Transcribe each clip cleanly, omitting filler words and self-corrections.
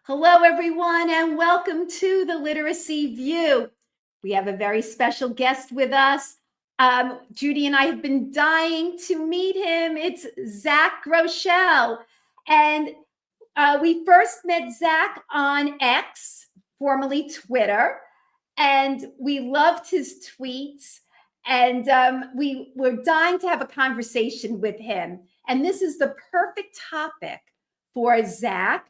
Hello, everyone, and welcome to the Literacy View. We have a very special guest with us. Judy and I have been dying to meet him. It's Zach Groshell. And we first met Zach on X, formerly Twitter, and we loved his tweets. And we were dying to have a conversation with him. And this is the perfect topic for Zach.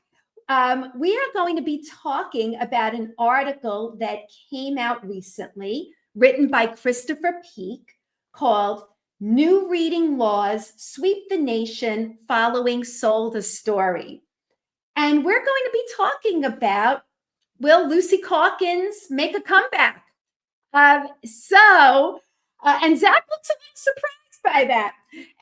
We are going to be talking about an article that came out recently, written by Christopher Peak, called New Reading Laws Sweep the Nation Following Sold a Story. And we're going to be talking about, will Lucy Calkins make a comeback? And Zach looks a bit surprised by that.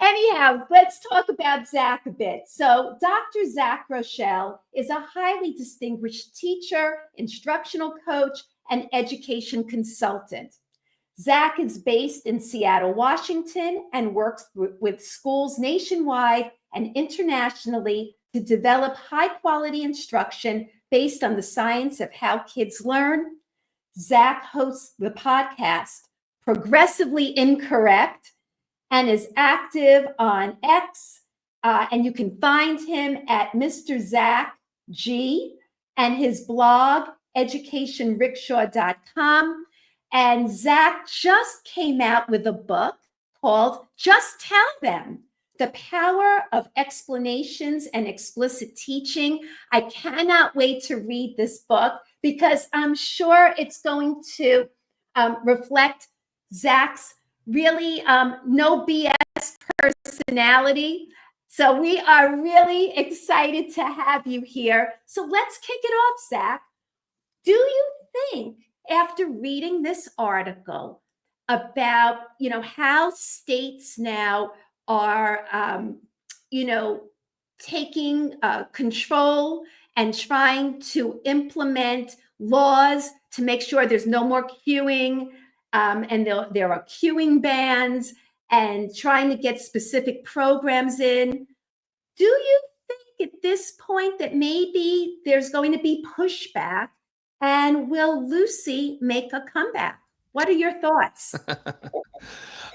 Anyhow, let's talk about Zach a bit. So Dr. Zach Groshell is a highly distinguished teacher, instructional coach, and education consultant. Zach is based in Seattle, Washington, and works with schools nationwide and internationally to develop high-quality instruction based on the science of how kids learn. Zach hosts the podcast Progressively Incorrect and is active on X. And you can find him at Mr. Zach G and his blog, educationrickshaw.com. And Zach just came out with a book called Just Tell Them: The Power of Explanations and Explicit Teaching. I cannot wait to read this book because I'm sure it's going to reflect Zach's really no BS personality. So we are really excited to have you here. So let's kick it off, Zach. Do you think, after reading this article about, how states now are, taking control and trying to implement laws to make sure there's no more queuing, and there are queuing bans, and trying to get specific programs in. Do you think at this point that maybe there's going to be pushback, and will Lucy make a comeback? What are your thoughts?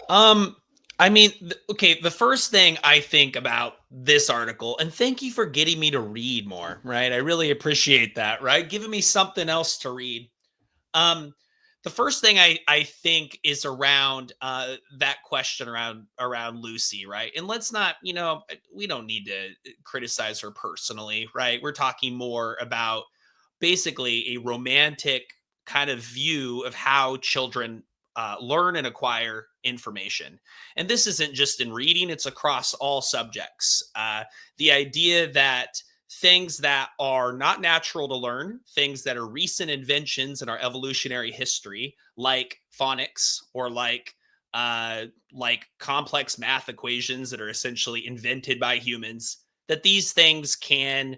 The first thing I think about this article, and thank you for getting me to read more, right? I really appreciate that, right? Giving me something else to read. The first thing I think is around that question around Lucy, right? And let's not, we don't need to criticize her personally, right? We're talking more about basically a romantic kind of view of how children learn and acquire information. And this isn't just in reading, it's across all subjects. The idea that things that are not natural to learn, things that are recent inventions in our evolutionary history, like phonics or like complex math equations that are essentially invented by humans, that these things can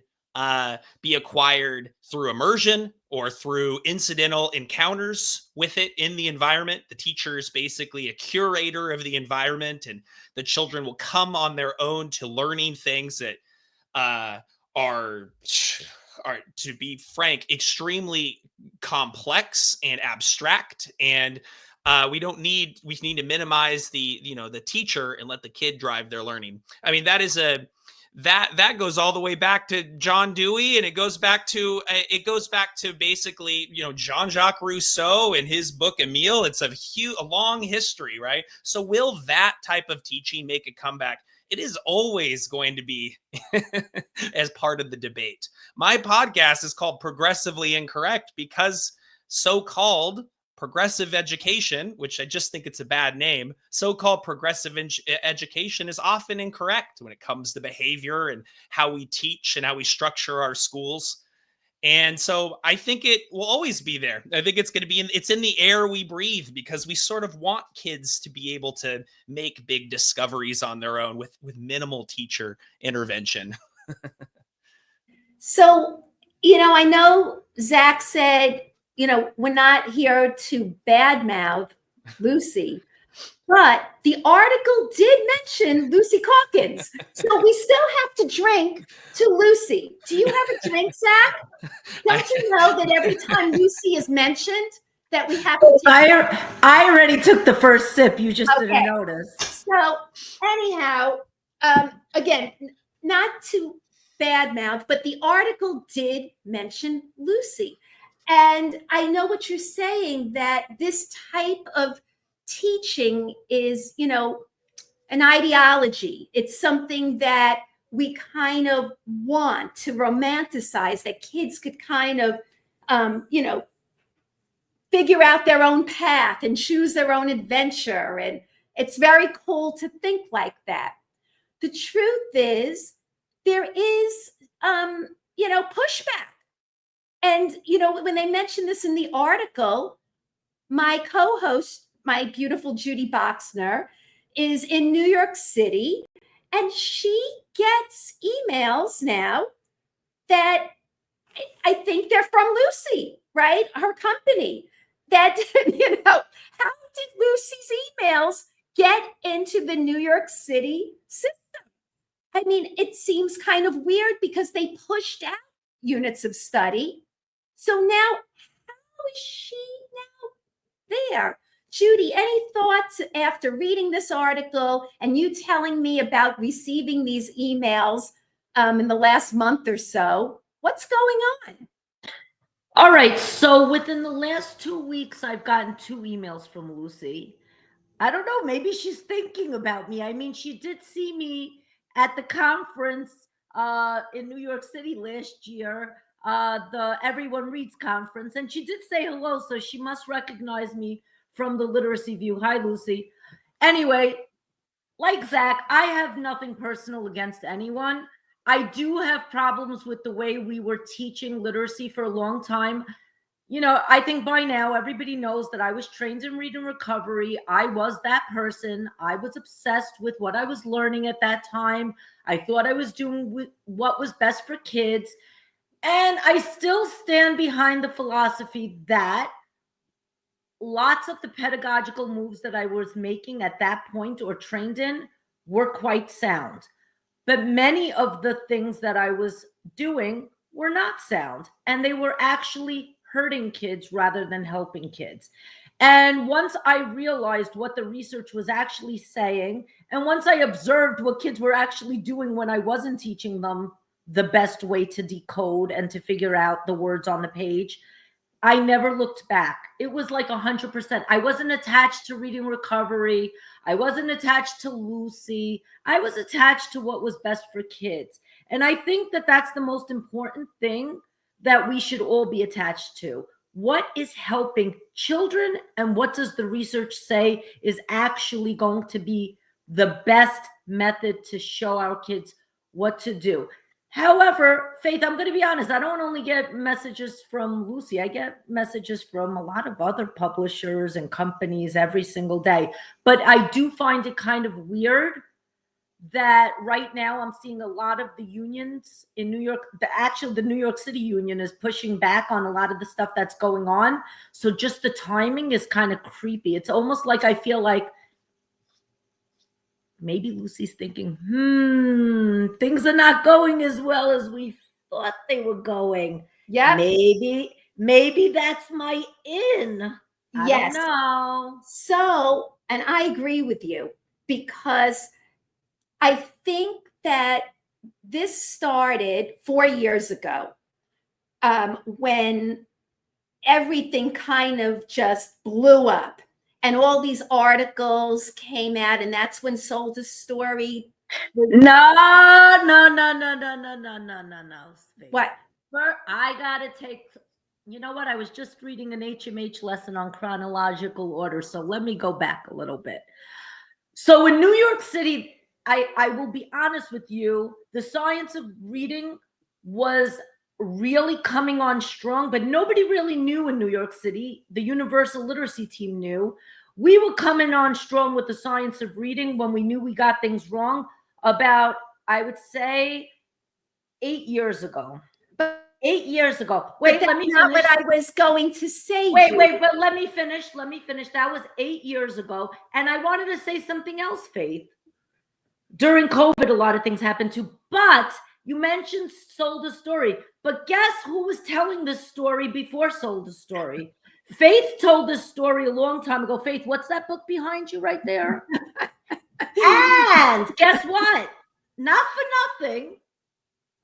be acquired through immersion or through incidental encounters with it in the environment. The teacher is basically a curator of the environment, and the children will come on their own to learning things that are, to be frank, extremely complex and abstract. And we need to minimize the teacher and let the kid drive their learning. I mean, that goes all the way back to John Dewey, and it goes back to basically, Jean-Jacques Rousseau and his book Emile. It's a long history, right? So will that type of teaching make a comeback? It is always going to be as part of the debate. My podcast is called Progressively Incorrect because so-called progressive education, which I just think it's a bad name, so-called progressive education is often incorrect when it comes to behavior and how we teach and how we structure our schools. And so I think it will always be there. I think it's going to be it's in the air we breathe, because we sort of want kids to be able to make big discoveries on their own with minimal teacher intervention. So, I know Zach said, we're not here to badmouth Lucy, But the article did mention Lucy Calkins. So we still have to drink to Lucy. Do you have a drink, Zach? Don't you know that every time Lucy is mentioned, that we have to take? I already took the first sip. You just Okay. didn't notice. So anyhow, again, not to badmouth, but the article did mention Lucy. And I know what you're saying, that this type of teaching is, an ideology. It's something that we kind of want to romanticize, that kids could kind of, figure out their own path and choose their own adventure. And it's very cool to think like that. The truth is, there is, pushback. And, when they mention this in the article, my co-host, my beautiful Judy Boxner, is in New York City, and she gets emails now that I think they're from Lucy, right? Her company. That, how did Lucy's emails get into the New York City system? I mean, it seems kind of weird because they pushed out units of study. So now, how is she now there? Judy, any thoughts after reading this article and you telling me about receiving these emails in the last month or so? What's going on? All right. So within the last 2 weeks, I've gotten 2 emails from Lucy. I don't know. Maybe she's thinking about me. I mean, she did see me at the conference in New York City last year, the Everyone Reads conference, and she did say hello. So she must recognize me from the Literacy View. Hi, Lucy. Anyway, like Zach, I have nothing personal against anyone. I do have problems with the way we were teaching literacy for a long time. I think by now everybody knows that I was trained in read and recovery. I was that person. I was obsessed with what I was learning at that time. I thought I was doing what was best for kids. And I still stand behind the philosophy that lots of the pedagogical moves that I was making at that point or trained in were quite sound. But many of the things that I was doing were not sound, and they were actually hurting kids rather than helping kids. And once I realized what the research was actually saying, and once I observed what kids were actually doing when I wasn't teaching them the best way to decode and to figure out the words on the page, I never looked back. It was like 100%. I wasn't attached to reading recovery. I wasn't attached to Lucy. I was attached to what was best for kids. And I think that that's the most important thing that we should all be attached to. What is helping children, and what does the research say is actually going to be the best method to show our kids what to do? However, Faith, I'm going to be honest, I don't only get messages from Lucy. I get messages from a lot of other publishers and companies every single day. But I do find it kind of weird that right now I'm seeing a lot of the unions in New York. The New York City union is pushing back on a lot of the stuff that's going on. So just the timing is kind of creepy. It's almost like I feel like maybe Lucy's thinking, things are not going as well as we thought they were going. Yeah. Maybe that's my in. I don't know. So, and I agree with you, because I think that this started 4 years ago, when everything kind of just blew up. And all these articles came out, and that's when Sold a Story. No. What? I gotta take. You know what? I was just reading an HMH lesson on chronological order, so let me go back a little bit. So in New York City, I will be honest with you, the science of reading was really coming on strong, but nobody really knew in New York City. The Universal Literacy Team knew. We were coming on strong with the science of reading when we knew we got things wrong about, I would say, 8 years ago. 8 years ago. But Wait, that's let me not finish. what I was going to say. Wait, Judy. but let me finish. That was 8 years ago. And I wanted to say something else, Faith. During COVID, a lot of things happened too. But you mentioned Sold a Story. But guess who was telling this story before Sold a Story? Faith told this story a long time ago. Faith, what's that book behind you right there? And guess what? Not for nothing,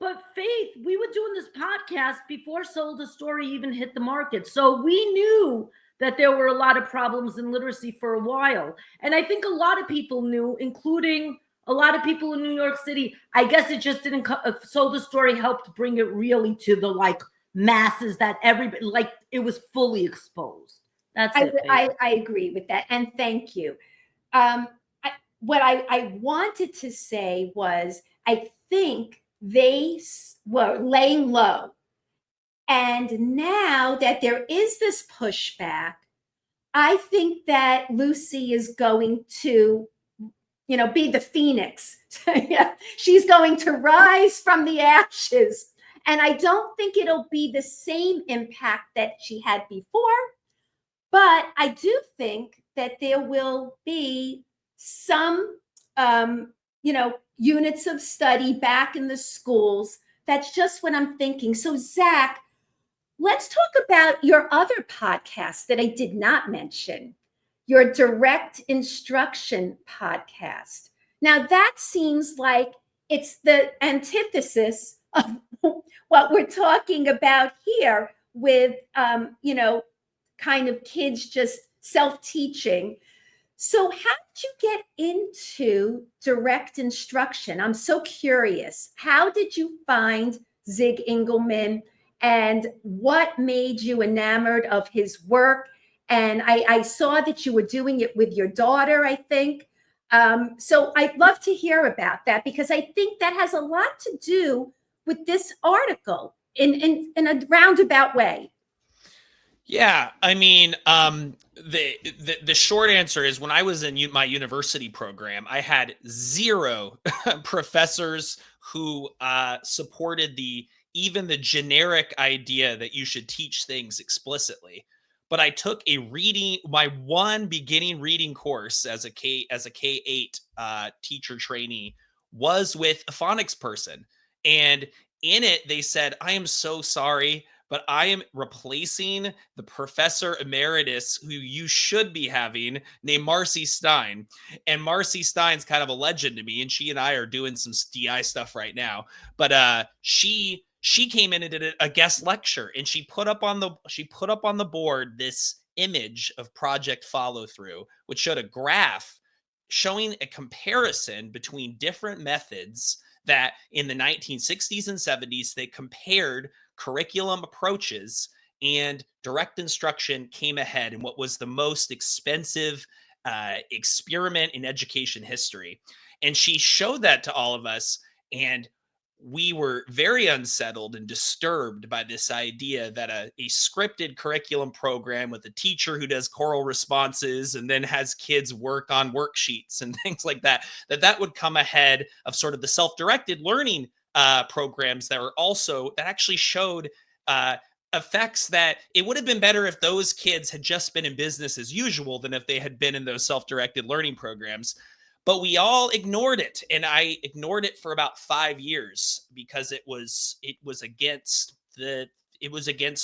but Faith, we were doing this podcast before Sold a Story even hit the market. So we knew that there were a lot of problems in literacy for a while. And I think a lot of people knew, including a lot of people in New York City. I guess it just didn't Sold a Story helped bring it really to the like masses that everybody, like it was fully exposed. That's it. I agree with that. And thank you. What I wanted to say was, I think they were laying low. And now that there is this pushback, I think that Lucy is going to, be the phoenix. Yeah, she's going to rise from the ashes. And I don't think it'll be the same impact that she had before. But I do think that there will be some, units of study back in the schools. That's just what I'm thinking. So, Zach, let's talk about your other podcast that I did not mention, your direct instruction podcast. Now, that seems like it's the antithesis of what we're talking about here with, kind of kids just self-teaching. So how did you get into direct instruction? I'm so curious. How did you find Zig Engelmann, and what made you enamored of his work? And I saw that you were doing it with your daughter, I think. So I'd love to hear about that, because I think that has a lot to do with this article in a roundabout way. Yeah, I mean, the short answer is, when I was in my university program, I had zero professors who supported even the generic idea that you should teach things explicitly. But I took my one beginning reading course as a K-8 teacher trainee was with a phonics person, and in it they said, "I am so sorry, but I am replacing the professor emeritus who you should be having, named Marcy Stein." And Marcy Stein's kind of a legend to me, and she and I are doing some DI stuff right now. But she came in and did a guest lecture, and she put up on the board this image of Project Follow Through, which showed a graph showing a comparison between different methods that in the 1960s and 70s they compared curriculum approaches, and direct instruction came ahead in what was the most expensive experiment in education history. And she showed that to all of us, and we were very unsettled and disturbed by this idea that a scripted curriculum program with a teacher who does choral responses and then has kids work on worksheets and things like that would come ahead of sort of the self-directed learning programs that actually showed effects that it would have been better if those kids had just been in business as usual than if they had been in those self-directed learning programs. But we all ignored it, and I ignored it for about 5 years because it was against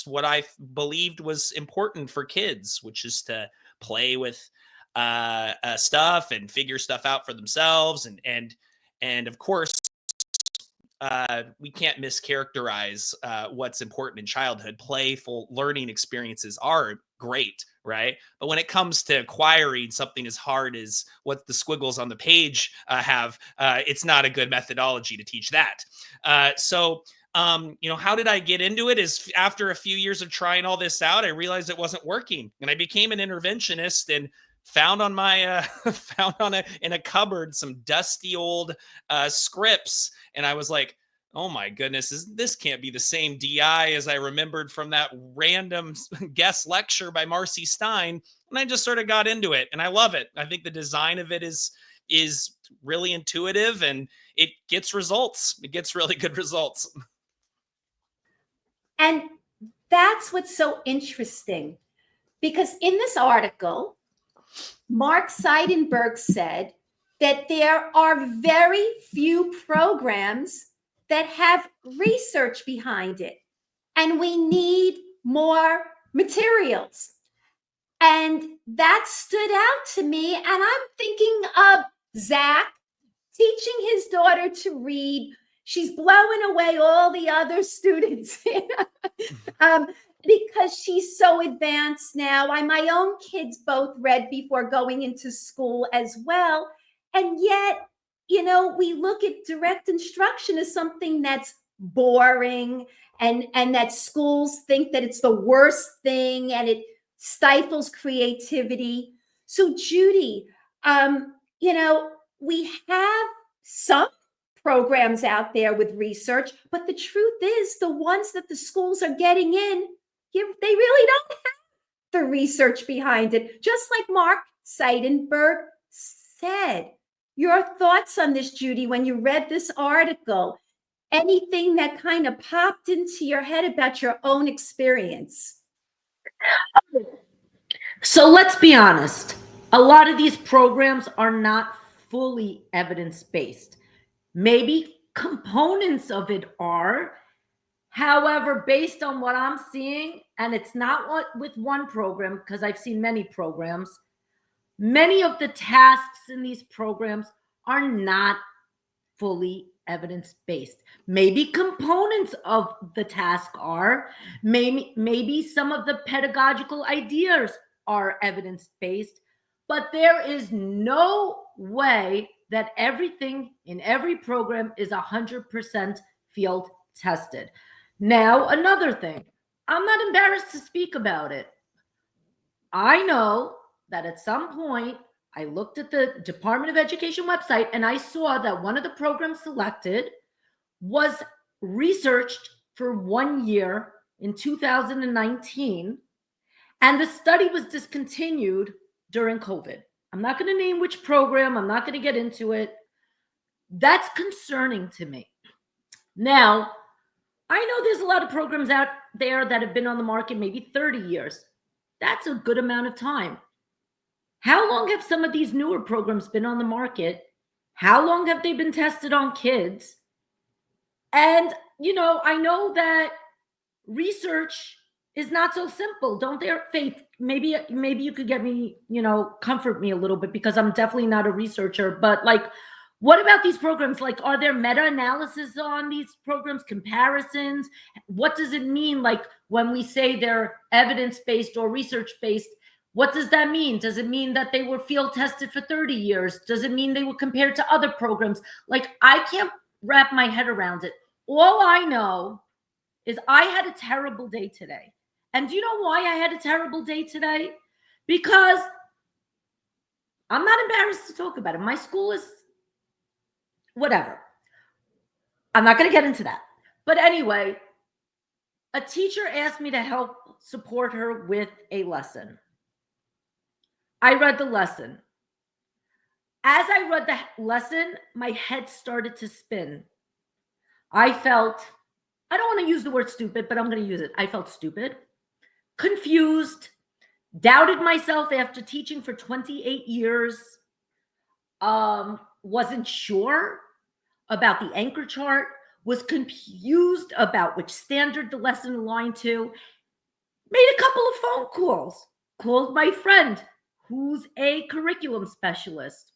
what I believed was important for kids, which is to play with stuff and figure stuff out for themselves, and of course, we can't mischaracterize what's important in childhood. Playful learning experiences are great, right? But when it comes to acquiring something as hard as what the squiggles on the page have, it's not a good methodology to teach that. So how did I get into it? Is after a few years of trying all this out, I realized it wasn't working, and I became an interventionist and found on my in a cupboard some dusty old scripts, and I was like, oh my goodness, this can't be the same DI as I remembered from that random guest lecture by Marcy Stein. And I just sort of got into it, and I love it. I think the design of it is really intuitive, and it gets results. It gets really good results. And that's what's so interesting, because in this article, Mark Seidenberg said that there are very few programs that have research behind it, and we need more materials. And that stood out to me. And I'm thinking of Zach teaching his daughter to read. She's blowing away all the other students because she's so advanced now. My own kids both read before going into school as well. And yet, we look at direct instruction as something that's boring, and that schools think that it's the worst thing, and it stifles creativity. So, Judy, we have some programs out there with research, but the truth is the ones that the schools are getting in, they really don't have the research behind it, just like Mark Seidenberg said. Your thoughts on this, Judy, when you read this article? Anything that kind of popped into your head about your own experience? So let's be honest. A lot of these programs are not fully evidence-based. Maybe components of it are. However, based on what I'm seeing, and it's not with one program, because I've seen many programs, many of the tasks in these programs are not fully evidence-based. Maybe components of the task are, maybe some of the pedagogical ideas are evidence-based, but there is no way that everything in every program is 100% field tested. Now, another thing, I'm not embarrassed to speak about it. I know that at some point, I looked at the Department of Education website and I saw that one of the programs selected was researched for 1 year in 2019, and the study was discontinued during COVID. I'm not going to name which program. I'm not going to get into it. That's concerning to me. Now, I know there's a lot of programs out there that have been on the market maybe 30 years. That's a good amount of time. How long have some of these newer programs been on the market? How long have they been tested on kids? And, I know that research is not so simple. Don't there, Faith? Maybe you could get me, comfort me a little bit, because I'm definitely not a researcher. But what about these programs? Are there meta-analysis on these programs, comparisons? What does it mean? When we say they're evidence-based or research-based, what does that mean? Does it mean that they were field tested for 30 years? Does it mean they were compared to other programs? I can't wrap my head around it. All I know is I had a terrible day today. And do you know why I had a terrible day today? Because I'm not embarrassed to talk about it. My school is whatever. I'm not going to get into that. But anyway, a teacher asked me to help support her with a lesson. I read the lesson. As I read the lesson, my head started to spin. I don't want to use the word stupid, but I'm going to use it. I felt stupid, confused, doubted myself after teaching for 28 years, wasn't sure about the anchor chart, was confused about which standard the lesson aligned to, made a couple of phone calls, called my friend, who's a curriculum specialist.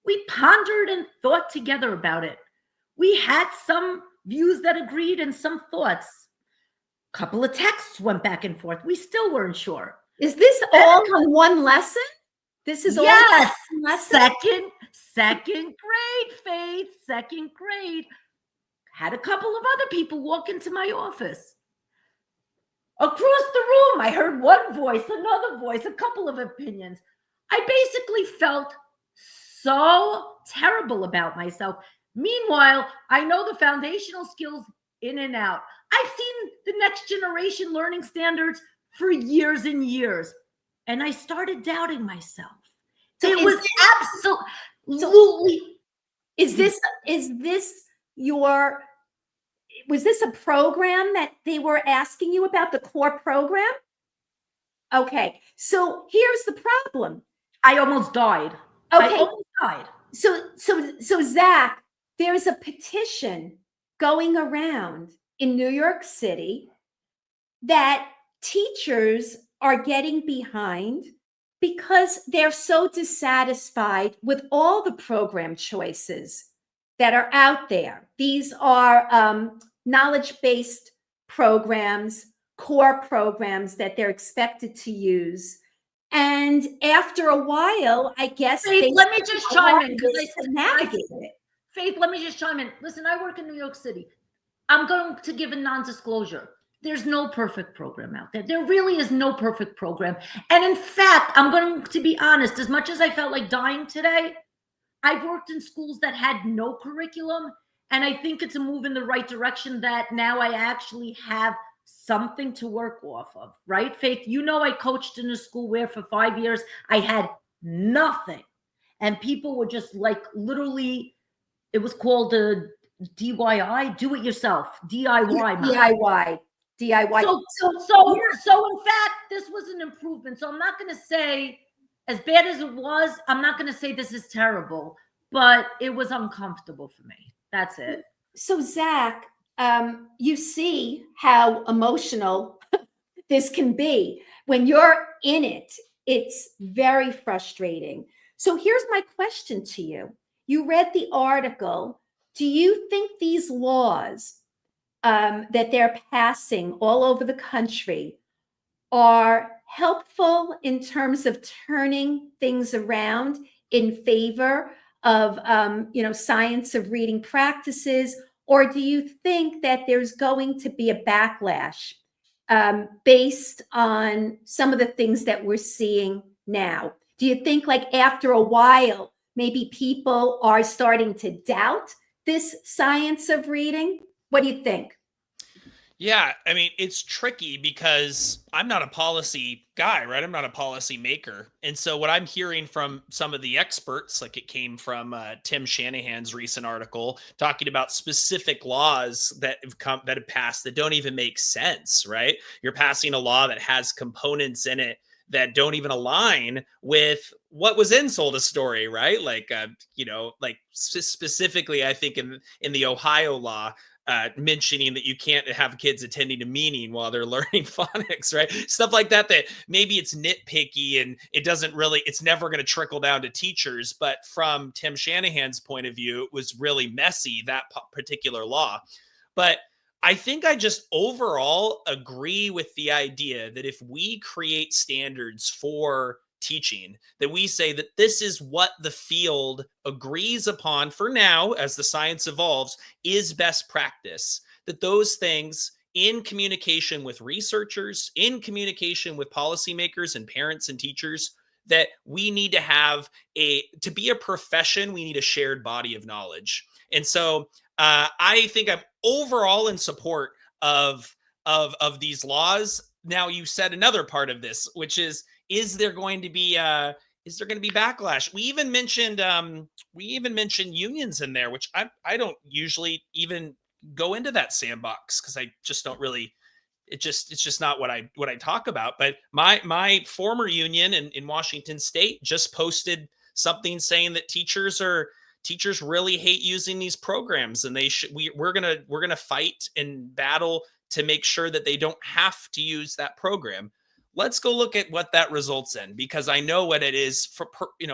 We pondered and thought together about it. We had some views that agreed and some thoughts. A couple of texts went back and forth. We still weren't sure. Is this all on one lesson? This is yes, all lesson? Second grade, Faith, second grade. Had a couple of other people walk into my office. Across the room, I heard one voice, another voice, a couple of opinions. I basically felt so terrible about myself. Meanwhile, I know the foundational skills in and out. I've seen the next generation learning standards for years and years, and I started doubting myself. So it was absolutely. Is this your was this a program that they were asking you about, the core program? Okay, so here's the problem. I almost died. I Okay, almost died. so Zach, there's a petition going around in New York City that teachers are getting behind because they're so dissatisfied with all the program choices that are out there. These are knowledge-based programs, core programs that they're expected to use. And after a while, I guess Faith, let me just chime in because I navigate it. Faith, let me just chime in. Listen, I work in New York City. I'm going to give a non-disclosure. There's no perfect program out there. There really is no perfect program. And in fact, I'm going to be honest, as much as I felt like dying today, I've worked in schools that had no curriculum. And I think it's a move in the right direction that now I actually have something to work off of, right? Faith, you know, I coached in a school where for 5 years I had nothing. And people were just like literally, it was called a DIY, do it yourself, DIY. DIY. So in fact, this was an improvement. So I'm not going to say, as bad as it was, I'm not going to say this is terrible, but it was uncomfortable for me. That's it. So Zach, you see how emotional this can be. When you're in it, it's very frustrating. So here's my question to you. You read the article. Do you think these laws that they're passing all over the country are helpful in terms of turning things around in favor of science of reading practices, or do you think that there's going to be a backlash based on some of the things that we're seeing now? Do you think like after a while, maybe people are starting to doubt this science of reading? What do you think? Yeah, I mean, it's tricky because I'm not a policy guy, right? I'm not a policy maker. And so what I'm hearing from some of the experts, like it came from Tim Shanahan's recent article talking about specific laws that have passed that don't even make sense, right? You're passing a law that has components in it that don't even align with what was in Sold a Story, right? Like, specifically, I think in the Ohio law, mentioning that you can't have kids attending a meeting while they're learning phonics, right? Stuff like that, that maybe it's nitpicky and it's never going to trickle down to teachers. But from Tim Shanahan's point of view, it was really messy, that particular law. But I think I just overall agree with the idea that if we create standards for teaching, that we say that this is what the field agrees upon for now as the science evolves is best practice, that those things in communication with researchers, in communication with policymakers and parents and teachers, that we need to have to be a profession, we need a shared body of knowledge. And so I think I'm overall in support of these laws. Now, you said another part of this, which is there going to be backlash? We even mentioned unions in there, which I don't usually even go into that sandbox because I just don't really. It's just not what I talk about. But my former union in Washington State just posted something saying that teachers really hate using these programs, and we're gonna fight and battle to make sure that they don't have to use that program. Let's go look at what that results in, because I know what it is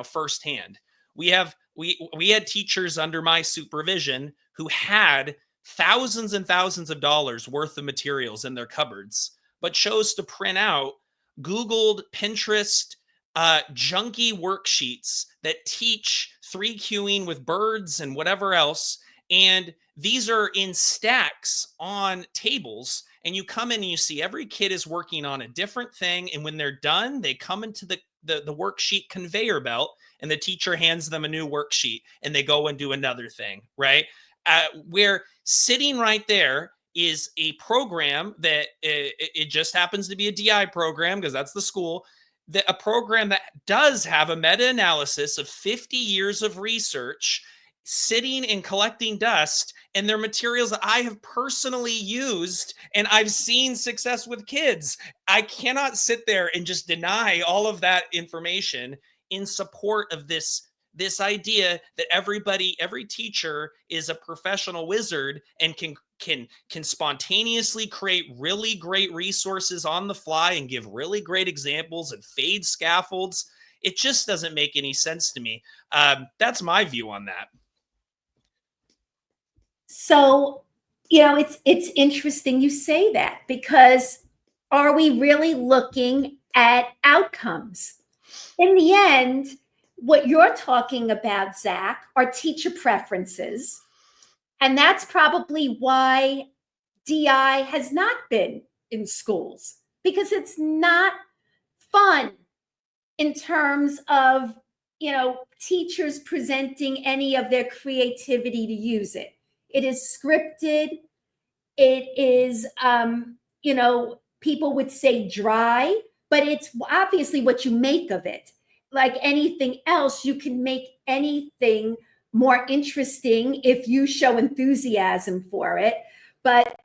firsthand. We had teachers under my supervision who had thousands and thousands of dollars worth of materials in their cupboards, but chose to print out Googled, Pinterest, junky worksheets that teach 3Qing with birds and whatever else. And these are in stacks on tables. And you come in and you see every kid is working on a different thing. And when they're done, they come into the worksheet conveyor belt, and the teacher hands them a new worksheet and they go and do another thing, right? Where sitting right there is a program that it just happens to be a DI program because that's the school, that a program that does have a meta-analysis of 50 years of research sitting and collecting dust, and they're materials that I have personally used and I've seen success with kids. I cannot sit there and just deny all of that information in support of this idea that every teacher is a professional wizard and can spontaneously create really great resources on the fly and give really great examples and fade scaffolds. It just doesn't make any sense to me. That's my view on that. So, it's interesting you say that, because are we really looking at outcomes? In the end, what you're talking about, Zach, are teacher preferences. And that's probably why DI has not been in schools, because it's not fun in terms of, teachers presenting any of their creativity to use it. It is scripted. It is, people would say dry, but it's obviously what you make of it. Like anything else, you can make anything more interesting if you show enthusiasm for it. But,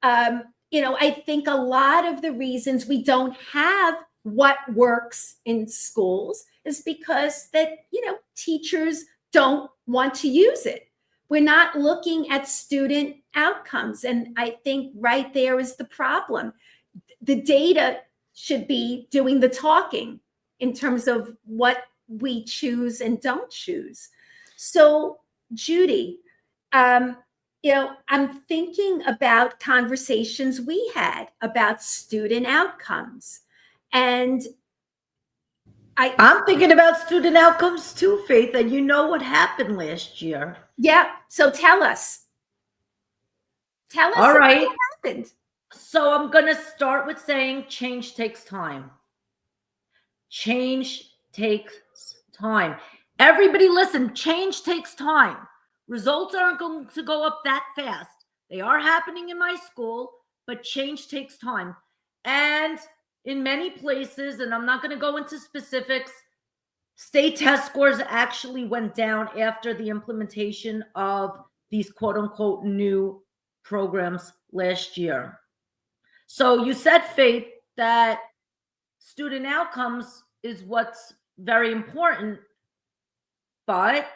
I think a lot of the reasons we don't have what works in schools is because teachers don't want to use it. We're not looking at student outcomes. And I think right there is the problem. The data should be doing the talking in terms of what we choose and don't choose. So, Judy, I'm thinking about conversations we had about student outcomes. And I'm thinking about student outcomes too, Faith, and you know what happened last year. Yeah. So tell us. All right. What happened. So I'm going to start with saying change takes time. Change takes time. Everybody listen, change takes time. Results aren't going to go up that fast. They are happening in my school, but change takes time. And in many places, and I'm not going to go into specifics, state test scores actually went down after the implementation of these quote unquote new programs last year. So you said, Faith, that student outcomes is what's very important, but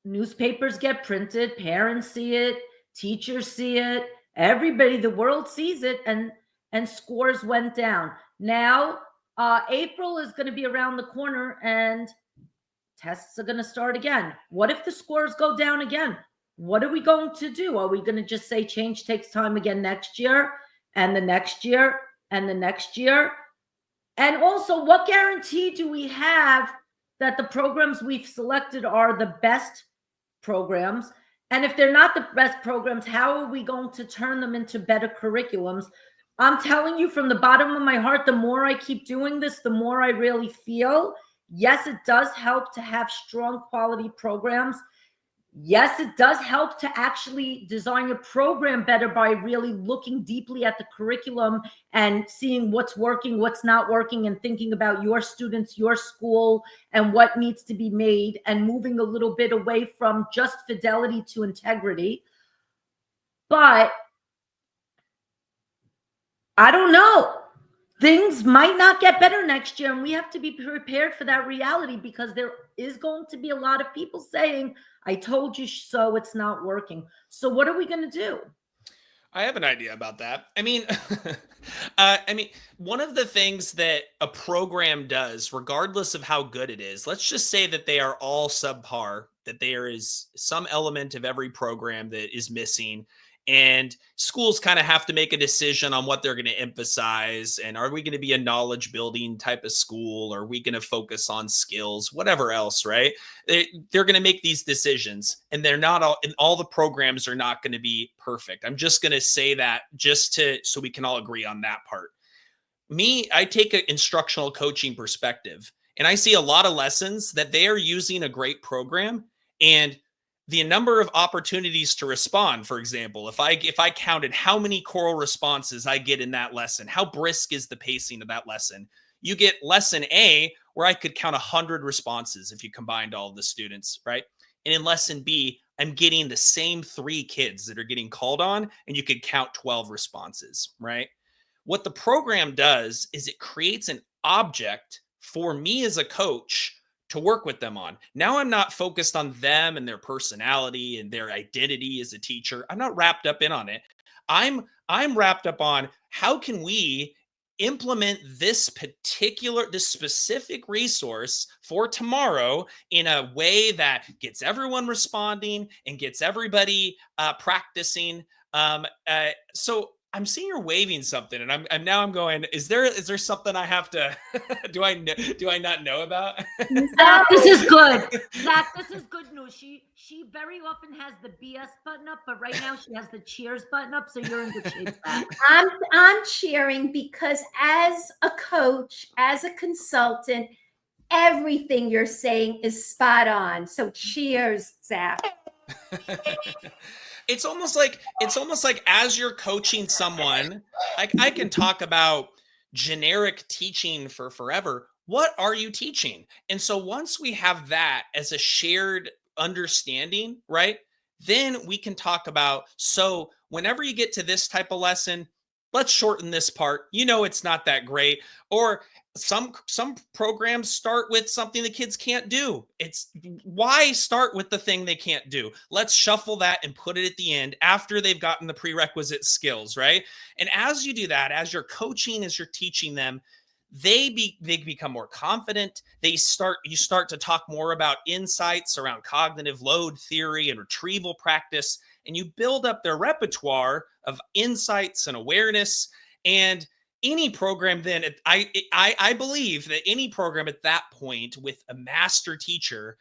newspapers get printed, parents see it, teachers see it, everybody, the world sees it, and scores went down. Now, April is going to be around the corner and tests are going to start again. What if the scores go down again? What are we going to do? Are we going to just say change takes time again next year and the next year and the next year? And also, what guarantee do we have that the programs we've selected are the best programs? And if they're not the best programs, how are we going to turn them into better curriculums? I'm telling you from the bottom of my heart, the more I keep doing this, the more I really feel, yes, it does help to have strong quality programs. Yes, it does help to actually design your program better by really looking deeply at the curriculum and seeing what's working, what's not working, and thinking about your students, your school, and what needs to be made, and moving a little bit away from just fidelity to integrity. But I don't know. Things might not get better next year, and we have to be prepared for that reality, because there is going to be a lot of people saying, I told you so, it's not working. So what are we going to do? I have an idea about that. I mean, one of the things that a program does, regardless of how good it is, let's just say that they are all subpar, that there is some element of every program that is missing, and schools kind of have to make a decision on what they're going to emphasize. And are we going to be a knowledge building type of school? Or are we going to focus on skills, whatever else, right? They're going to make these decisions, and they're not all, and all the programs are not going to be perfect. I'm just going to say that so we can all agree on that part. I take an instructional coaching perspective, and I see a lot of lessons that they are using a great program, and the number of opportunities to respond, for example, if I counted how many choral responses I get in that lesson, how brisk is the pacing of that lesson? You get lesson A, where I could count 100 responses if you combined all of the students, right? And in lesson B, I'm getting the same 3 kids that are getting called on, and you could count 12 responses, right? What the program does is it creates an object for me as a coach to work with them on. Now I'm not focused on them and their personality and their identity as a teacher. I'm not wrapped up in on it. I'm wrapped up on how can we implement this specific resource for tomorrow in a way that gets everyone responding and gets everybody practicing. So I'm seeing you're waving something, and I'm going. Is there something I have to? do I not know about? Zach, this is good. Zach, this is good news. She very often has the BS button up, but right now she has the cheers button up, so you're in good shape, Zach. I'm cheering because as a coach, as a consultant, everything you're saying is spot on. So cheers, Zach. It's almost like as you're coaching someone, I can talk about generic teaching for forever. What are you teaching? And so once we have that as a shared understanding, right? Then we can talk about, so whenever you get to this type of lesson, let's shorten this part. It's not that great. Or some programs start with something the kids can't do. It's why start with the thing they can't do? Let's shuffle that and put it at the end after they've gotten the prerequisite skills, right? And as you do that, as you're coaching, as you're teaching them, they become more confident. You start to talk more about insights around cognitive load theory and retrieval practice, and you build up their repertoire of insights and awareness. And any program then, I believe that any program at that point with a master teacher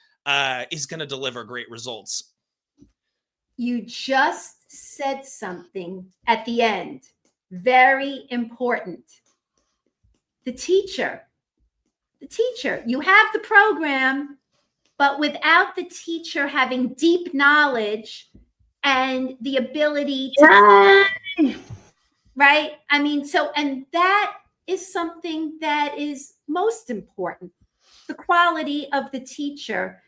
is going to deliver great results. You just said something at the end, very important. The teacher, you have the program, but without the teacher having deep knowledge and the ability to, right? I mean, and that is something that is most important. The quality of the teacher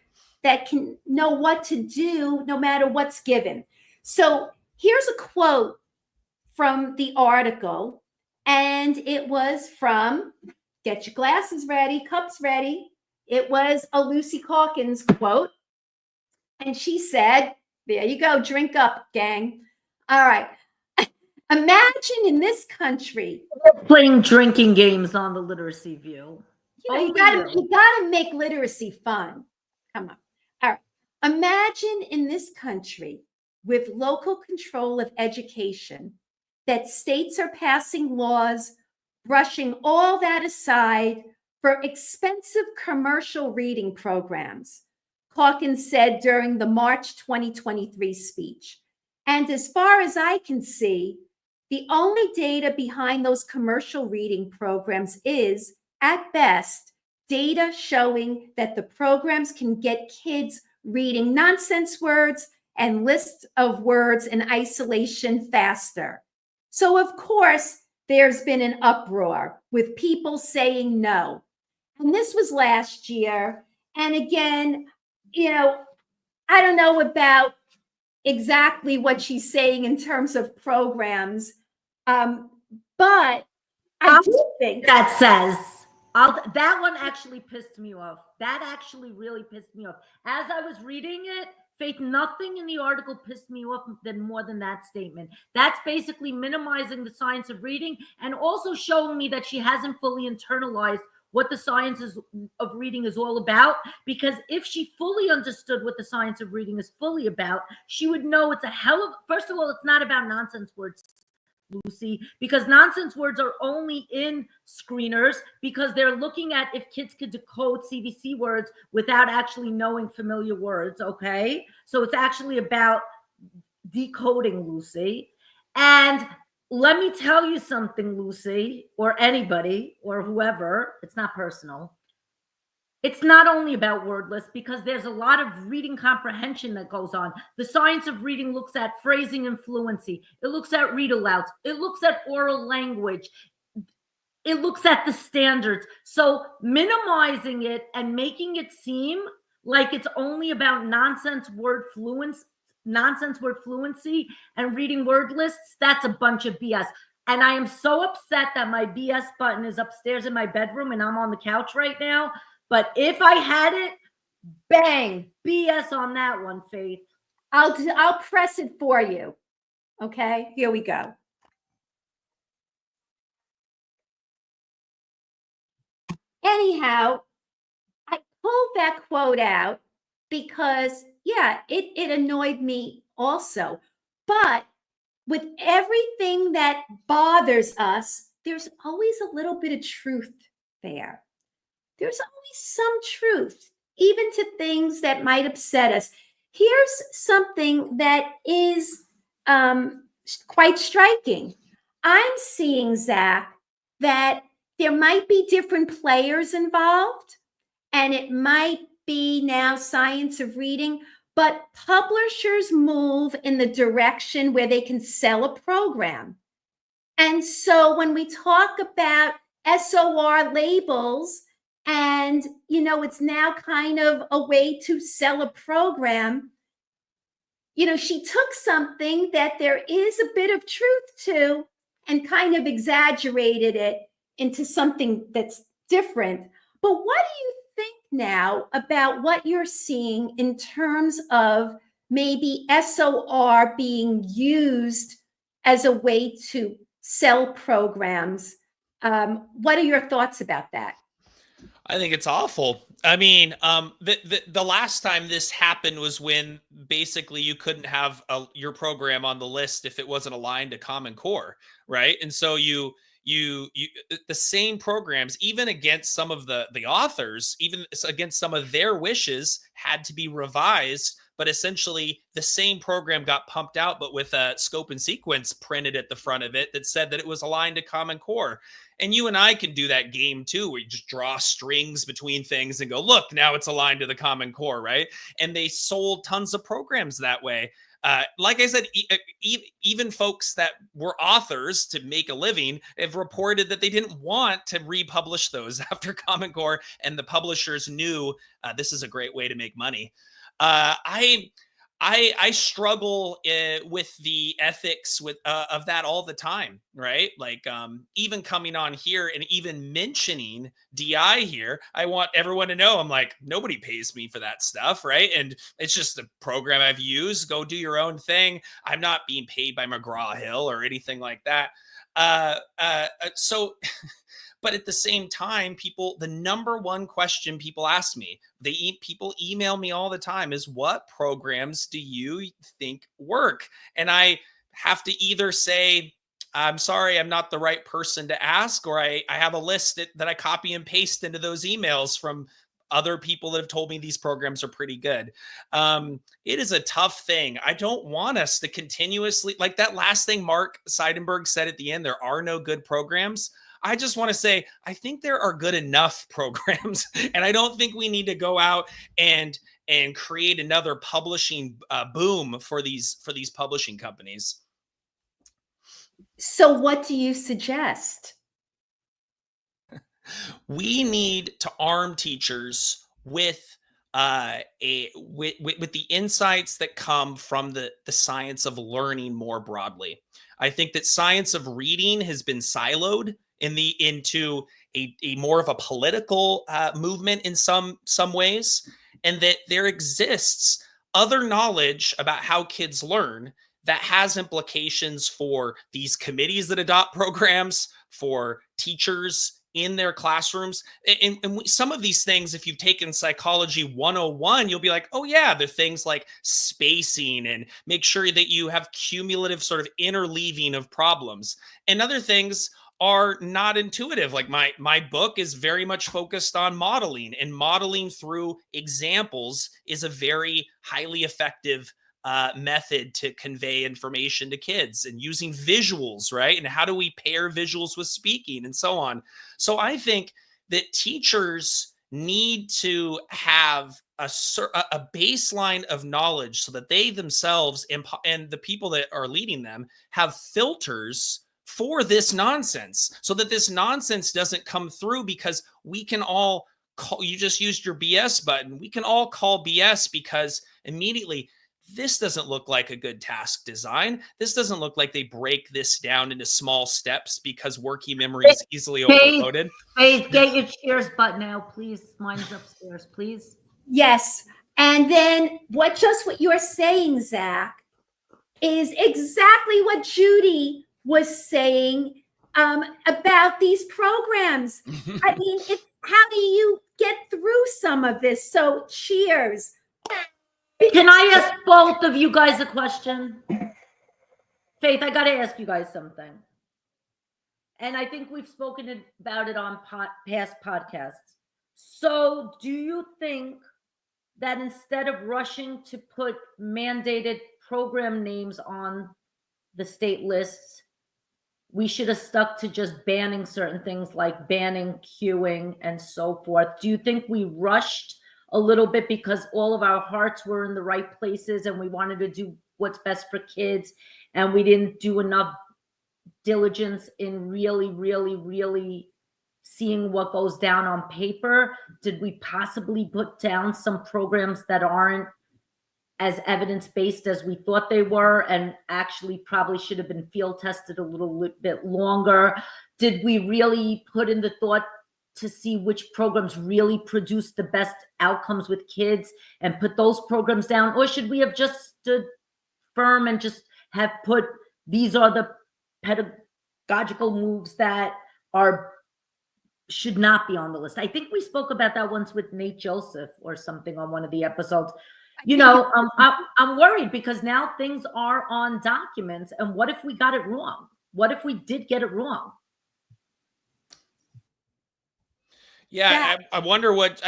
that can know what to do no matter what's given. So here's a quote from the article, and it was from, get your glasses ready, cups ready. It was a Lucy Calkins quote. And she said, there you go, drink up, gang. All right. Imagine in this country. Playing drinking games on the Literacy View. You gotta make literacy fun. Come on. All right. Imagine in this country with local control of education that states are passing laws, brushing all that aside for expensive commercial reading programs, Calkins said during the March 2023 speech. And as far as I can see, the only data behind those commercial reading programs is, at best, data showing that the programs can get kids reading nonsense words and lists of words in isolation faster. So, of course, there's been an uproar with people saying no. And this was last year. And again, I don't know about exactly what she's saying in terms of programs, but I do think that says that one actually pissed me off. That actually really pissed me off. As I was reading it, Faith, nothing in the article pissed me off more than that statement. That's basically minimizing the science of reading and also showing me that she hasn't fully internalized what the science of reading is all about. Because if she fully understood what the science of reading is fully about, she would know it's first of all, it's not about nonsense words, Lucy, because nonsense words are only in screeners because they're looking at if kids could decode CVC words without actually knowing familiar words, okay? So it's actually about decoding, Lucy. And let me tell you something, Lucy, or anybody, or whoever, it's not personal. It's not only about wordless because there's a lot of reading comprehension that goes on. The science of reading looks at phrasing and fluency. It looks at read alouds. It looks at oral language. It looks at the standards. So minimizing it and making it seem like it's only about nonsense word fluency and reading word lists. That's a bunch of BS. And I am so upset that my BS button is upstairs in my bedroom and I'm on the couch right now. But if I had it, bang, BS on that one, Faith. I'll press it for you. Okay, here we go. Anyhow, I pulled that quote out because, yeah, it annoyed me also. But with everything that bothers us, there's always a little bit of truth there. There's always some truth, even to things that might upset us. Here's something that is quite striking. I'm seeing, Zach, that there might be different players involved, and it might be now science of reading, but publishers move in the direction where they can sell a program. And so when we talk about SOR labels, and it's now kind of a way to sell a program, she took something that there is a bit of truth to and kind of exaggerated it into something that's different. But what do you think now about what you're seeing in terms of maybe SOR being used as a way to sell programs? What are your thoughts about that? I think it's awful. I mean, the last time this happened was when basically you couldn't have your program on the list if it wasn't aligned to Common Core, right? And so you the same programs, even against some of the authors, even against some of their wishes, had to be revised. But essentially, the same program got pumped out, but with a scope and sequence printed at the front of it that said that it was aligned to Common Core. And you and I can do that game too, where you just draw strings between things and go, look, now it's aligned to the Common Core, right? And they sold tons of programs that way. Like I said, even folks that were authors to make a living have reported that they didn't want to republish those after Common Core, and the publishers knew this is a great way to make money. I struggle with the ethics of that all the time, right? Like even coming on here and even mentioning DI here, I want everyone to know I'm like, nobody pays me for that stuff, right? And it's just a program I've used. Go do your own thing. I'm not being paid by McGraw-Hill or anything like that. So but at the same time, the number one question people ask me, people email me all the time is, what programs do you think work? And I have to either say, I'm sorry, I'm not the right person to ask, or I have a list that I copy and paste into those emails from other people that have told me these programs are pretty good. It is a tough thing. I don't want us to continuously, like that last thing Mark Seidenberg said at the end, there are no good programs. I just want to say, I think there are good enough programs, and I don't think we need to go out and create another publishing boom for these publishing companies. So what do you suggest? We need to arm teachers with with the insights that come from the science of learning more broadly. I think that science of reading has been siloed into a more of a political movement in some ways, and that there exists other knowledge about how kids learn that has implications for these committees that adopt programs, for teachers in their classrooms. And some of these things, if you've taken Psychology 101, you'll be like, oh yeah, the things like spacing and make sure that you have cumulative sort of interleaving of problems. And other things are not intuitive. Like my book is very much focused on modeling, and modeling through examples is a very highly effective method to convey information to kids, and using visuals, right? And how do we pair visuals with speaking and so on? So I think that teachers need to have a baseline of knowledge so that they themselves and the people that are leading them have filters for this nonsense, so that this nonsense doesn't come through, because we can all you just used your BS button. We can all call BS because immediately this doesn't look like a good task design. This doesn't look like they break this down into small steps because working memory is easily overloaded. Faith, get your cheers button out, please. Mine's upstairs, please. Yes. And then what you're saying, Zach, is exactly what Judy was saying about these programs. I mean, how do you get through some of this? So cheers. Can I ask both of you guys a question? Faith, I got to ask you guys something. And I think we've spoken about it on past podcasts. So do you think that instead of rushing to put mandated program names on the state lists, we should have stuck to just banning certain things like banning queuing and so forth? Do you think we rushed a little bit because all of our hearts were in the right places and we wanted to do what's best for kids, and we didn't do enough diligence in really seeing what goes down on paper? Did we possibly put down some programs that aren't as evidence-based as we thought they were, and actually probably should have been field tested a little bit longer? Did we really put in the thought to see which programs really produce the best outcomes with kids and put those programs down? Or should we have just stood firm and just have put, these are the pedagogical moves that should not be on the list? I think we spoke about that once with Nate Joseph or something on one of the episodes. I'm worried because now things are on documents, and what if we got it wrong? What if we did get it wrong? Yeah, I wonder what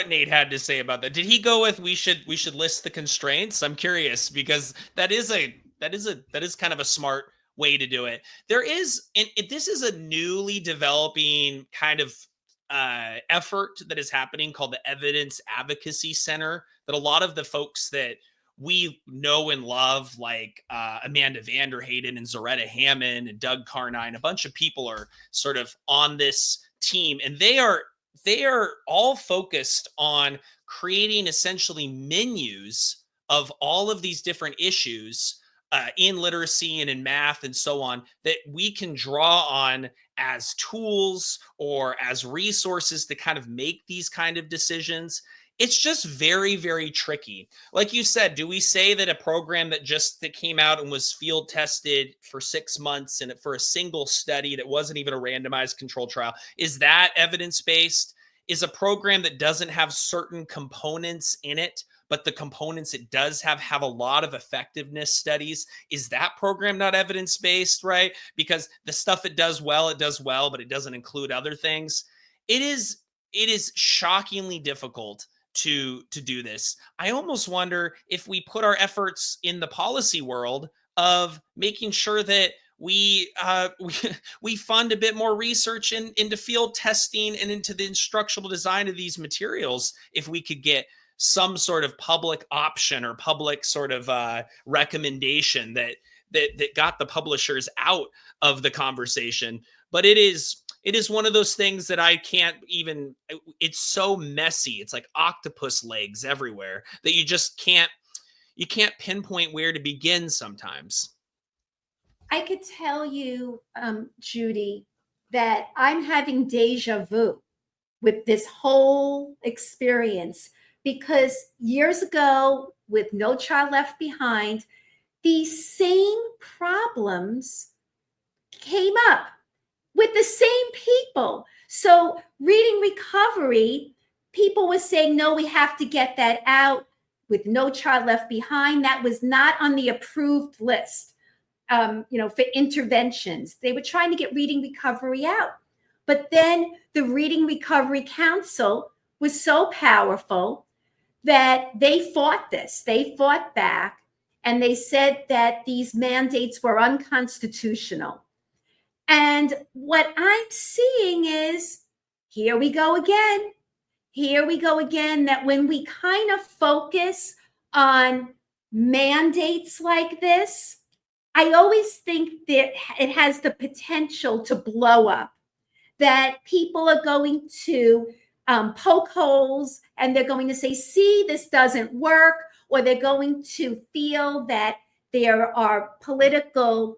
Nate had to say about that. Did he go with we should list the constraints? I'm curious, because that is kind of a smart way to do it. This is a newly developing kind of effort that is happening called the Evidence Advocacy Center, that a lot of the folks that we know and love, like Amanda Vanderhayden and Zaretta Hammond and Doug Carnine, a bunch of people are sort of on this team, and they are all focused on creating essentially menus of all of these different issues in literacy and in math and so on, that we can draw on as tools or as resources to kind of make these kind of decisions. It's just very, very tricky. Like you said, do we say that a program that came out and was field tested for 6 months and for a single study that wasn't even a randomized control trial, is that evidence-based? Is a program that doesn't have certain components in it, but the components it does have a lot of effectiveness studies, is that program not evidence-based, right? Because the stuff it does well, but it doesn't include other things. It is shockingly difficult to do this. I almost wonder if we put our efforts in the policy world of making sure that we fund a bit more research into field testing and into the instructional design of these materials, if we could get some sort of public option or public sort of recommendation that got the publishers out of the conversation. But it is one of those things that I can't even, it's so messy. It's like octopus legs everywhere that you can't pinpoint where to begin sometimes. I could tell you, Judy, that I'm having deja vu with this whole experience, because years ago, with No Child Left Behind, these same problems came up with the same people. So reading recovery, people were saying, no, we have to get that out. With No Child Left Behind, that was not on the approved list. For interventions. They were trying to get reading recovery out. But then the Reading Recovery Council was so powerful that they fought this. They fought back, and they said that these mandates were unconstitutional. And what I'm seeing is, here we go again. Here we go again, that when we kind of focus on mandates like this, I always think that it has the potential to blow up, that people are going to poke holes, and they're going to say, see, this doesn't work, or they're going to feel that there are political,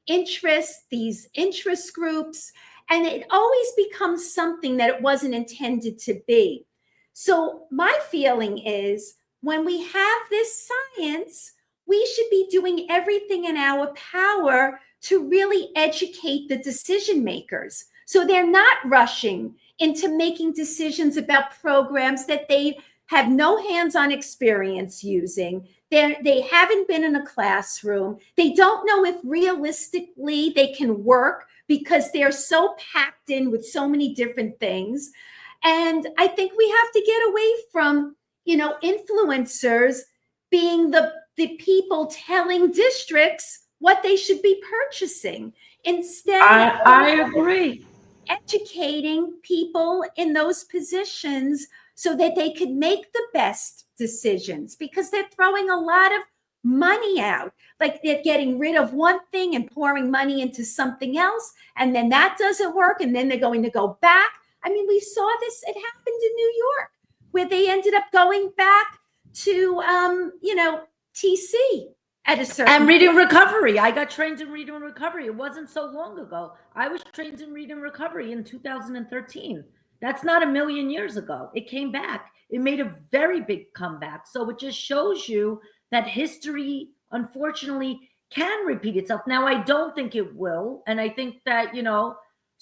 interests, these interest groups, and it always becomes something that it wasn't intended to be. So my feeling is when we have this science, we should be doing everything in our power to really educate the decision makers so they're not rushing into making decisions about programs that they have no hands-on experience using. They haven't been in a classroom. They don't know if realistically they can work because they're so packed in with so many different things. And I think we have to get away from, influencers being the people telling districts what they should be purchasing. Instead, I agree. educating people in those positions so that they could make the best decisions, because they're throwing a lot of money out. Like they're getting rid of one thing and pouring money into something else, and then that doesn't work, and then they're going to go back. I mean, we saw this, it happened in New York, where they ended up going back to TC at a certain And reading recovery. I got trained in reading recovery. It wasn't so long ago. I was trained in reading recovery in 2013. That's not a million years ago. It came back. It made a very big comeback. So it just shows you that history, unfortunately, can repeat itself. Now, I don't think it will. And I think that,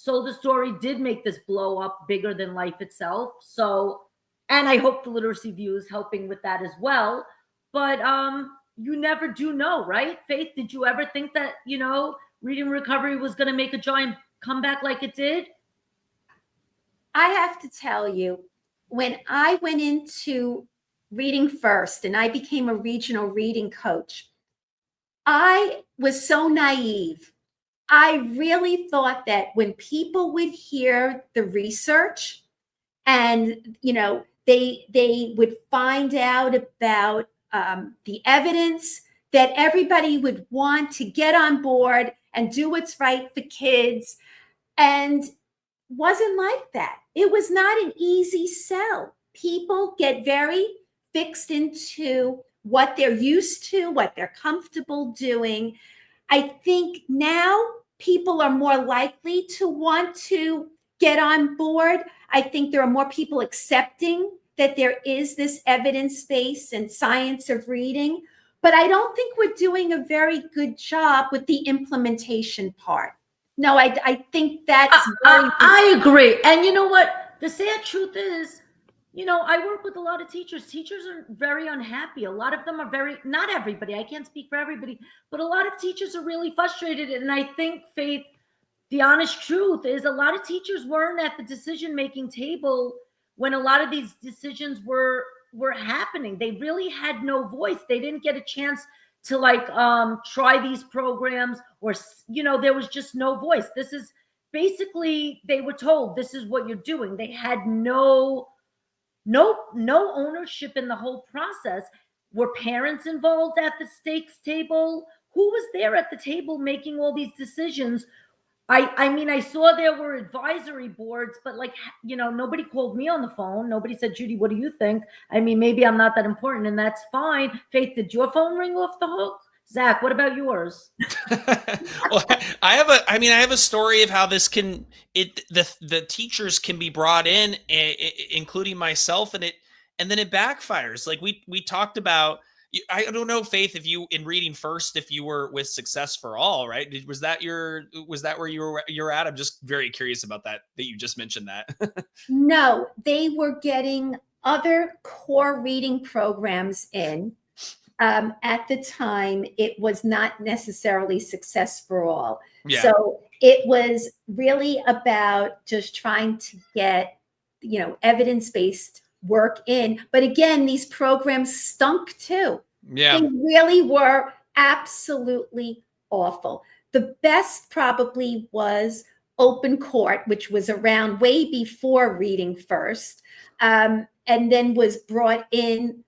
Sold the Story did make this blow up bigger than life itself. So, and I hope the Literacy View is helping with that as well. But you never do know, right? Faith, did you ever think that, reading recovery was going to make a giant comeback like it did? I have to tell you, when I went into Reading First and I became a regional reading coach, I was so naive. I really thought that when people would hear the research and, they would find out about the evidence, that everybody would want to get on board and do what's right for kids. And wasn't like that. It was not an easy sell. People get very fixed into what they're used to, what they're comfortable doing. I think now people are more likely to want to get on board. I think there are more people accepting that there is this evidence base and science of reading, but I don't think we're doing a very good job with the implementation part. No, I think that's very. I agree. And you know what? The sad truth is, I work with a lot of teachers. Teachers are very unhappy. A lot of them are not everybody, I can't speak for everybody, but a lot of teachers are really frustrated. And I think, Faith, the honest truth is a lot of teachers weren't at the decision-making table when a lot of these decisions were happening. They really had no voice. They didn't get a chance to try these programs, or there was just no voice. This is basically, they were told this is what you're doing. They had no ownership in the whole process. Were parents involved at the stakes table? Who was there at the table making all these decisions? I mean, I saw there were advisory boards, but nobody called me on the phone. Nobody said, Judy, what do you think? I mean, maybe I'm not that important, and that's fine. Faith, did your phone ring off the hook? Zach, what about yours? Well, I have a story of how this the teachers can be brought in, including myself, and then it backfires. Like we talked about. I don't know, Faith, if you, in Reading First, if you were with Success for All, right? Was that where you're at? I'm just very curious about that you just mentioned that. No, they were getting other core reading programs in. At the time, it was not necessarily Success for All. Yeah. So it was really about just trying to get, evidence-based work in. But again, these programs stunk too. Yeah. They really were absolutely awful. The best probably was Open Court, which was around way before Reading First, and then was brought in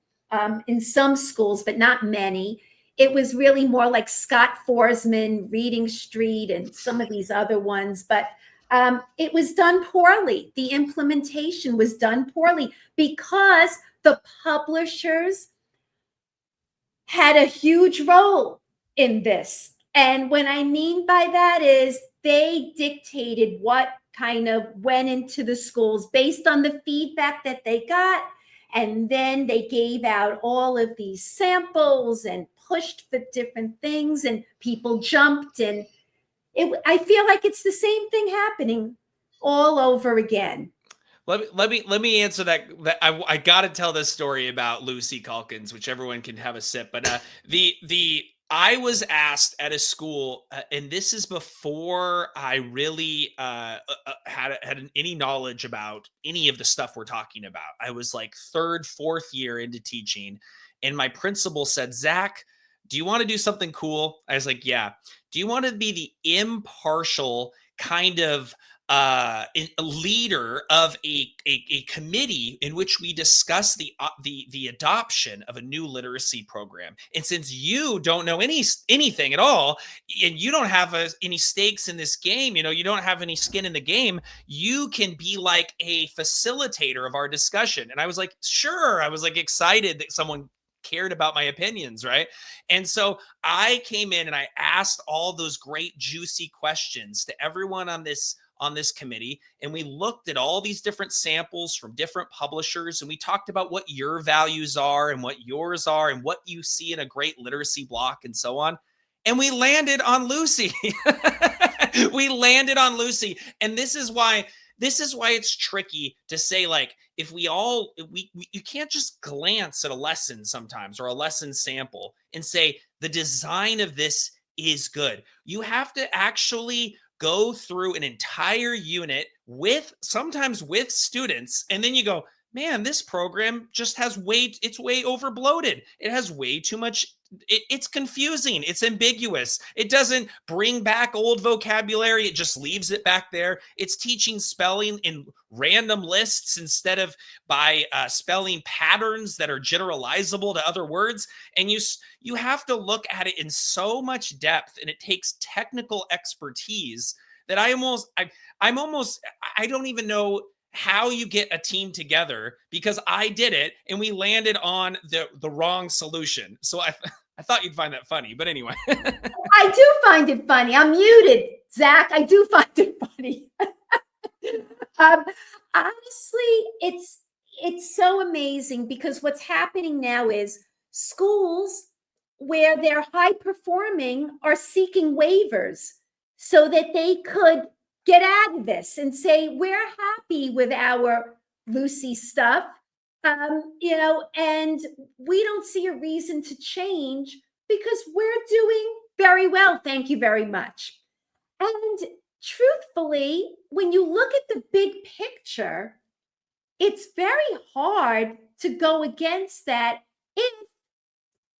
some schools, but not many. It was really more like Scott Forsman, Reading Street, and some of these other ones. But It was done poorly. The implementation was done poorly because the publishers had a huge role in this. And what I mean by that is they dictated what kind of went into the schools based on the feedback that they got. And then they gave out all of these samples and pushed for different things, and people jumped. And I feel like it's the same thing happening all over again. Let me answer that. I got to tell this story about Lucy Calkins, which everyone can have a sip. But I was asked at a school, and this is before I really had any knowledge about any of the stuff we're talking about. I was like third, fourth year into teaching, and my principal said, "Zach, do you want to do something cool?" I was like, "Yeah." "Do you want to be the impartial kind of a leader of a committee in which we discuss the adoption of a new literacy program? And since you don't know anything at all, and you don't have any stakes in this game, you don't have any skin in the game, you can be like a facilitator of our discussion." And I was like, sure. I was like excited that someone cared about my opinions, right? And so I came in and I asked all those great juicy questions to everyone on this committee, and we looked at all these different samples from different publishers, and we talked about what your values are and what yours are and what you see in a great literacy block and so on. And we landed on Lucy. We landed on Lucy. And this is why it's tricky to say, like, if you can't just glance at a lesson sometimes, or a lesson sample, and say the design of this is good. You have to actually go through an entire unit sometimes with students, and then you go, man, this program just it's way over bloated. It has way too much. It's confusing. It's ambiguous. It doesn't bring back old vocabulary. It just leaves it back there. It's teaching spelling in random lists instead of by spelling patterns that are generalizable to other words. And you have to look at it in so much depth, and it takes technical expertise that I don't even know how you get a team together, because I did it and we landed on the wrong solution. So I thought you'd find that funny, but anyway. I do find it funny. I'm muted, Zach. I do find it funny. Honestly, it's so amazing, because what's happening now is schools where they're high performing are seeking waivers so that they could get out of this and say, we're happy with our Lucy stuff, and we don't see a reason to change because we're doing very well. Thank you very much. And truthfully, when you look at the big picture, it's very hard to go against that if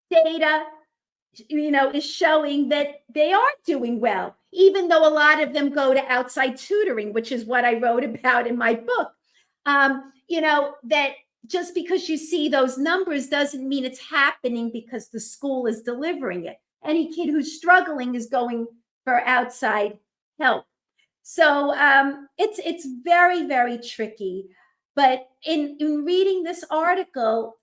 data is showing that they are doing well, even though a lot of them go to outside tutoring, which is what I wrote about in my book. That just because you see those numbers doesn't mean it's happening because the school is delivering it. Any kid who's struggling is going for outside help. So it's very, very tricky. But in reading this article,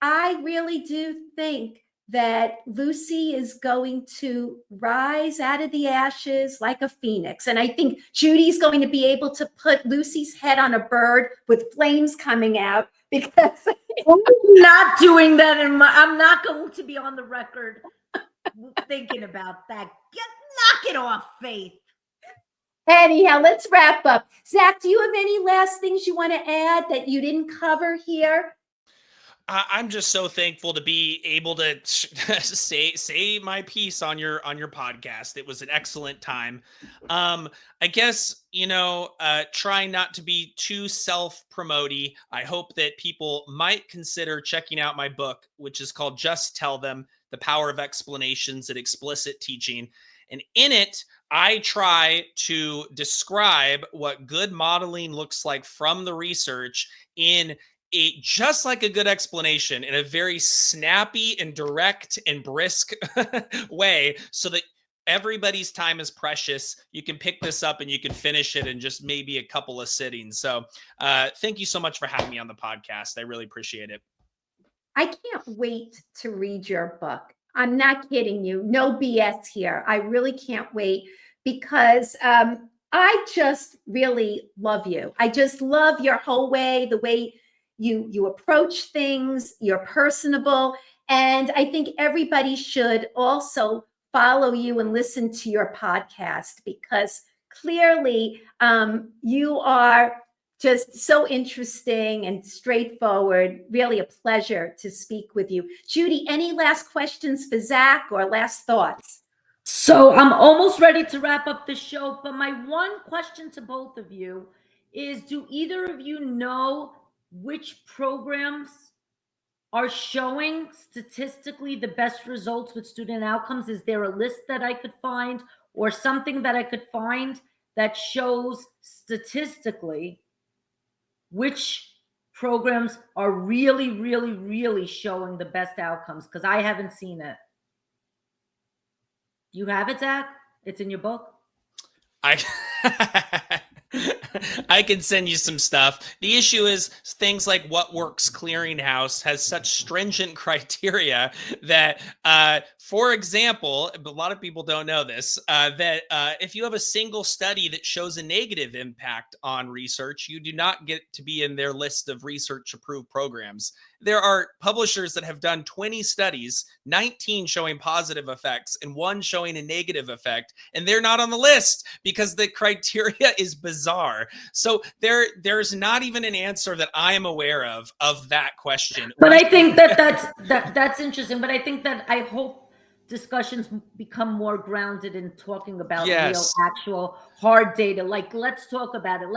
I really do think that Lucy is going to rise out of the ashes like a phoenix. And I think Judy's going to be able to put Lucy's head on a bird with flames coming out, because I'm not doing that. I'm not going to be on the record thinking about that. Knock it off, Faith. Anyhow, let's wrap up. Zach, do you have any last things you want to add that you didn't cover here? I'm just so thankful to be able to say my piece on your podcast. It was an excellent time. I guess, trying not to be too self-promoty. I hope that people might consider checking out my book, which is called Just Tell Them: The Power of Explanations and Explicit Teaching. And in it, I try to describe what good modeling looks like from the research in just like a good explanation, in a very snappy and direct and brisk way, so that everybody's time is precious. You can pick this up and you can finish it in just maybe a couple of sittings. So thank you so much for having me on the podcast. I really appreciate it. I can't wait to read your book. I'm not kidding you. No BS here. I really can't wait because I just really love you. I just love your whole way, the way you approach things. You're personable. And I think everybody should also follow you and listen to your podcast because clearly you are just so interesting and straightforward. Really a pleasure to speak with you. Judy, any last questions for Zach or last thoughts? So I'm almost ready to wrap up the show, but my one question to both of you is, do either of you know which programs are showing statistically the best results with student outcomes? Is there a list that I could find or something that I could find that shows statistically which programs are really, really, really showing the best outcomes? Because I haven't seen it. You have it, Zach? It's in your book? I I can send you some stuff. The issue is things like What Works Clearinghouse has such stringent criteria that, for example, a lot of people don't know this, that if you have a single study that shows a negative impact on research, you do not get to be in their list of research approved programs. There are publishers that have done 20 studies, 19 showing positive effects and 1 showing a negative effect, and they're not on the list because the criteria is bizarre. So there's not even an answer that I am aware of that question. But I think that's interesting. But I think that I hope discussions become more grounded in talking about real, actual, hard data. Like, let's talk about it.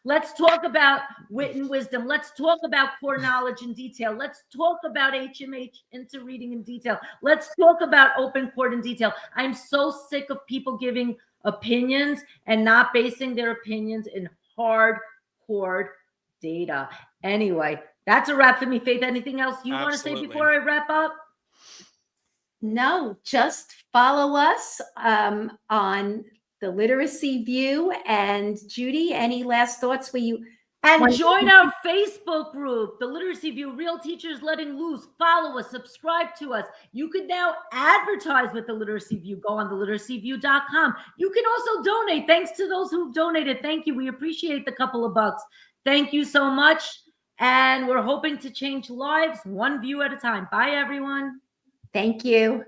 Let's talk about wit and wisdom. Let's talk about core knowledge in detail. Let's talk about HMH into reading in detail. Let's talk about open court in detail. I'm so sick of people giving opinions and not basing their opinions in hard core data. Anyway, that's a wrap for me. Faith, anything else you want to say before I wrap up? No, just follow us on the Literacy View. And Judy, any last thoughts where you... And join our Facebook group, the Literacy View, Real Teachers Letting Loose. Follow us, subscribe to us. You can now advertise with the Literacy View. Go on theliteracyview.com. You can also donate. Thanks to those who've donated. Thank you. We appreciate the couple of bucks. Thank you so much. And we're hoping to change lives one view at a time. Bye, everyone. Thank you.